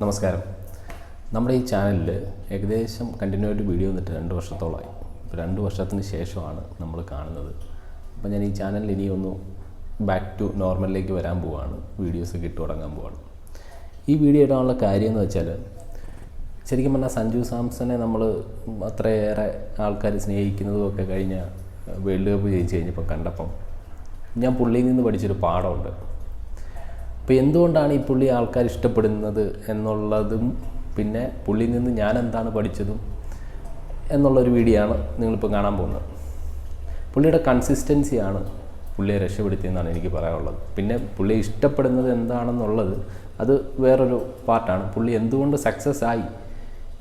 നമസ്കാരം. നമ്മുടെ ഈ ചാനലിൽ ഏകദേശം കണ്ടിന്യൂയായിട്ട് വീഡിയോ വന്നിട്ട് 2 വർഷത്തോളമായി. ഇപ്പോൾ 2 വർഷത്തിന് ശേഷമാണ് നമ്മൾ കാണുന്നത്. അപ്പോൾ ഞാൻ ഈ ചാനലിൽ ഇനിയൊന്ന് ബാക്ക് ടു നോർമലിലേക്ക് വരാൻ പോവുകയാണ്. വീഡിയോസൊക്കെ ഇട്ട് തുടങ്ങാൻ പോവുകയാണ്. ഈ വീഡിയോ ഇടാനുള്ള കാര്യം എന്ന് വെച്ചാൽ, ശരിക്കും പറഞ്ഞാൽ സഞ്ജു സാംസനെ നമ്മൾ അത്രയേറെ ആൾക്കാർ സ്നേഹിക്കുന്നതും ഒക്കെ കഴിഞ്ഞ വേൾഡ് കപ്പ് ജയിച്ച് കഴിഞ്ഞപ്പോൾ കണ്ടപ്പം ഞാൻ പുള്ളിയിൽ നിന്ന് പഠിച്ചൊരു പാഠമുണ്ട്. അപ്പോൾ എന്തുകൊണ്ടാണ് ഈ പുള്ളി ആൾക്കാർ ഇഷ്ടപ്പെടുന്നത് എന്നുള്ളതും, പിന്നെ പുള്ളിയിൽ നിന്ന് ഞാൻ എന്താണ് പഠിച്ചതും എന്നുള്ളൊരു വീഡിയോ ആണ് നിങ്ങളിപ്പോൾ കാണാൻ പോകുന്നത്. പുള്ളിയുടെ കൺസിസ്റ്റൻസിയാണ് പുള്ളിയെ രക്ഷപ്പെടുത്തിയെന്നാണ് എനിക്ക് പറയാനുള്ളത്. പിന്നെ പുള്ളിയെ ഇഷ്ടപ്പെടുന്നത് എന്താണെന്നുള്ളത് അത് വേറൊരു പാർട്ടാണ്. പുള്ളി എന്തുകൊണ്ട് സക്സസ് ആയി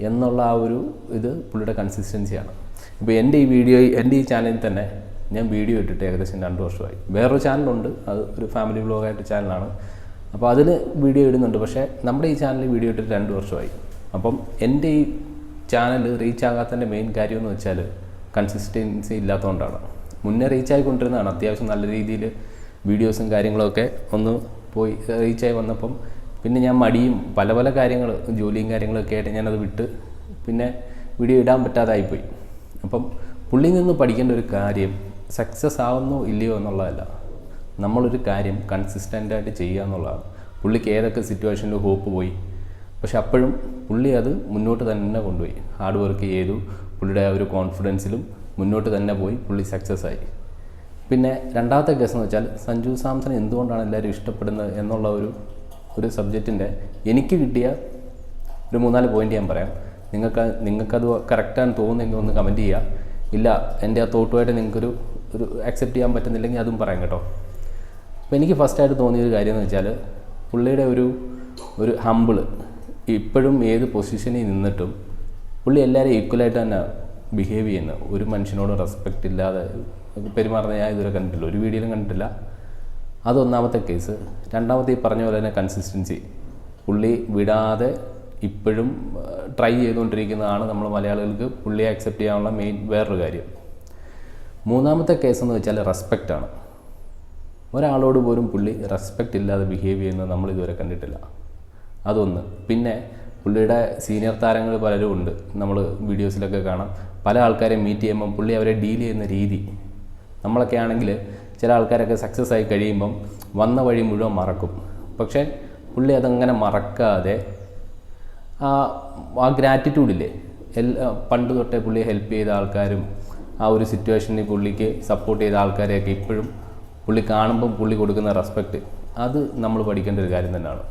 എന്നുള്ള ആ ഒരു ഇത് പുള്ളിയുടെ കൺസിസ്റ്റൻസിയാണ്. ഇപ്പോൾ എൻ്റെ ഈ ചാനലിൽ തന്നെ ഞാൻ വീഡിയോ ഇട്ടിട്ട് ഏകദേശം 2 വർഷമായി. വേറൊരു ചാനലുണ്ട്, അത് ഒരു ഫാമിലി വ്ലോഗായിട്ട് ചാനലാണ്. അപ്പോൾ അതിന് വീഡിയോ ഇടുന്നുണ്ട്. പക്ഷേ നമ്മുടെ ഈ ചാനലിൽ വീഡിയോ ഇട്ടിട്ട് 2 വർഷമായി. അപ്പം എൻ്റെ ഈ ചാനൽ റീച്ച് ആകാത്തതിൻ്റെ മെയിൻ കാര്യം എന്ന് വെച്ചാൽ കൺസിസ്റ്റൻസി ഇല്ലാത്തതുകൊണ്ടാണ്. മുന്നേ റീച്ച് ആയിക്കൊണ്ടിരുന്നതാണ്. അത്യാവശ്യം നല്ല രീതിയിൽ വീഡിയോസും കാര്യങ്ങളൊക്കെ ഒന്ന് പോയി റീച്ചായി വന്നപ്പം പിന്നെ ഞാൻ മടിയും പല കാര്യങ്ങൾ, ജോലിയും കാര്യങ്ങളൊക്കെ ആയിട്ട് ഞാനത് വിട്ട് പിന്നെ വീഡിയോ ഇടാൻ പറ്റാതായിപ്പോയി. അപ്പം പുള്ളിയിൽ നിന്ന് പഠിക്കേണ്ട ഒരു കാര്യം സക്സസ് ആവുന്നോ ഇല്ലയോ എന്നുള്ളതല്ല, നമ്മളൊരു കാര്യം കൺസിസ്റ്റൻ്റായിട്ട് ചെയ്യുക എന്നുള്ളതാണ്. പുള്ളിക്ക് ഏതൊക്കെ സിറ്റുവേഷനിൽ ഹോപ്പ് പോയി, പക്ഷെ അപ്പോഴും പുള്ളി അത് മുന്നോട്ട് തന്നെ കൊണ്ടുപോയി. ഹാർഡ് വർക്ക് ചെയ്തു, പുള്ളിയുടെ ആ ഒരു കോൺഫിഡൻസിലും മുന്നോട്ട് തന്നെ പോയി, പുള്ളി സക്സസ് ആയി. പിന്നെ രണ്ടാമത്തെ കേസ് എന്ന് വെച്ചാൽ, സഞ്ജു സാംസൺ എന്തുകൊണ്ടാണ് എല്ലാവരും ഇഷ്ടപ്പെടുന്നത് എന്നുള്ള ഒരു സബ്ജക്റ്റിൻ്റെ എനിക്ക് കിട്ടിയ ഒരു 3-4 പോയിൻ്റ് ഞാൻ പറയാം. നിങ്ങൾക്കത് കറക്റ്റാണ് തോന്നുന്നെങ്കിൽ ഒന്ന് കമൻറ്റ് ചെയ്യുക. ഇല്ല, എൻ്റെ ആ തോട്ടുമായിട്ട് നിങ്ങൾക്കൊരു അക്സെപ്റ്റ് ചെയ്യാൻ പറ്റുന്നില്ലെങ്കിൽ അതും പറയാം കേട്ടോ. അപ്പോൾ എനിക്ക് ഫസ്റ്റായിട്ട് തോന്നിയൊരു കാര്യം എന്ന് വെച്ചാൽ, പുള്ളിയുടെ ഒരു ഹമ്പിള്, ഇപ്പോഴും ഏത് പൊസിഷനിൽ നിന്നിട്ടും പുള്ളി എല്ലാവരും ഈക്വലായിട്ട് തന്നെ ബിഹേവ് ചെയ്യുന്നത്. ഒരു മനുഷ്യനോട് റെസ്പെക്റ്റ് ഇല്ലാതെ പെരുമാറുന്ന ഞാൻ ഇതുവരെ കണ്ടിട്ടില്ല, ഒരു വീഡിയോയിലും കണ്ടിട്ടില്ല. അതൊന്നാമത്തെ കേസ്. രണ്ടാമത്തെ ഈ പറഞ്ഞ പോലെ തന്നെ കൺസിസ്റ്റൻസി, പുള്ളി വിടാതെ ഇപ്പോഴും ട്രൈ ചെയ്തുകൊണ്ടിരിക്കുന്നതാണ് നമ്മൾ മലയാളികൾക്ക് പുള്ളിയെ അക്സെപ്റ്റ് ചെയ്യാനുള്ള മെയിൻ വേറൊരു കാര്യം. മൂന്നാമത്തെ കേസ് എന്ന് വെച്ചാൽ റെസ്പെക്റ്റാണ്. ഒരാളോട് പോലും പുള്ളി റെസ്പെക്റ്റ് ഇല്ലാതെ ബിഹേവ് ചെയ്യുന്നത് നമ്മൾ ഇതുവരെ കണ്ടിട്ടില്ല. അതൊന്ന്. പിന്നെ പുള്ളിയുടെ സീനിയർ താരങ്ങൾ പലരും ഉണ്ട്, നമ്മൾ വീഡിയോസിലൊക്കെ കാണാം. പല ആൾക്കാരെ മീറ്റ് ചെയ്യുമ്പം പുള്ളി അവരെ ഡീൽ ചെയ്യുന്ന രീതി, നമ്മളൊക്കെ ആണെങ്കിൽ ചില ആൾക്കാരൊക്കെ സക്സസ് ആയി കഴിയുമ്പം വന്ന വഴി മുഴുവൻ മറക്കും. പക്ഷേ പുള്ളി അതങ്ങനെ മറക്കാതെ ആ ഗ്രാറ്റിറ്റ്യൂഡില്ലേ, പണ്ട് തൊട്ടേ പുള്ളിയെ ഹെൽപ്പ് ചെയ്ത ആൾക്കാരും ആ ഒരു സിറ്റുവേഷനിൽ പുള്ളിക്ക് സപ്പോർട്ട് ചെയ്ത ആൾക്കാരെയൊക്കെ ഇപ്പോഴും പുള്ളി കാണുമ്പം പുള്ളി കൊടുക്കുന്ന റെസ്പെക്റ്റ്, അത് നമ്മൾ പഠിക്കേണ്ട ഒരു കാര്യം തന്നെയാണ്.